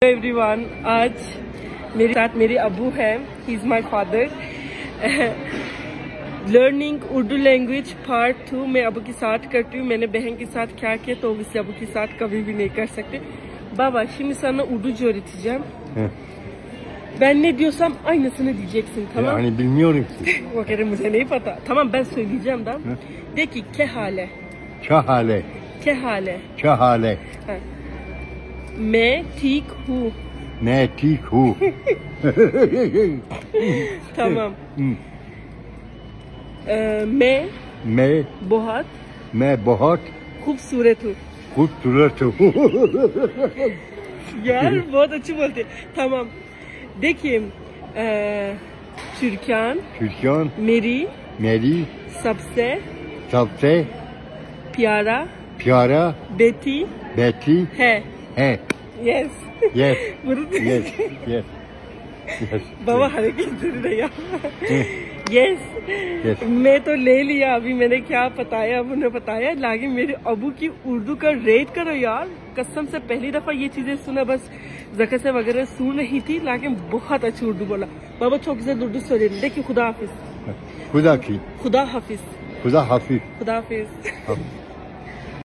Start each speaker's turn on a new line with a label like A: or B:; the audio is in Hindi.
A: एवरीवन, आज मेरे साथ मेरे अबू हैं। He is my father. Learning Urdu language part 2 मैं अबू के साथ करती हूँ। मैंने बहन के साथ क्या किया तो इससे अबू के साथ कभी भी नहीं कर सकते। Baba şimdi sana Urduca öğreteceğim. Ben ne diyorsam aynısını diyeceksin, tamam?
B: Yani bilmiyorum ki.
A: O kere मुझे नहीं पता. Tamam, ben söyleyeceğim da. De ki kehale.
B: Kehale.
A: Kehale.
B: Kehale.
A: मैं ठीक हूँ।
B: मैं ठीक हूँ।
A: tamam. मैं
B: बहुत
A: खूबसूरत हूँ।
B: खूबसूरत हूँ।
A: यार बहुत अच्छी बोलते। tamam. देखिए, türkan मेरी सबसे प्यारा बेटी है। Yes. बाबा हारकेत नहीं। Yes. मैं तो ले लिया। अभी मैंने क्या बताया, अब उन्हें बताया। लेकिन मेरे अबू की उर्दू का रेट करो यार, कसम से पहली दफा ये चीजें सुना। बस जगह से वगैरह सुन नहीं थी, लेकिन बहुत अच्छी उर्दू बोला। बाबा चौक से उर्दू सोचे। देखिए, खुदा हाफिज।
B: खुदा
A: हाफिज।
B: खुदा हाफिज।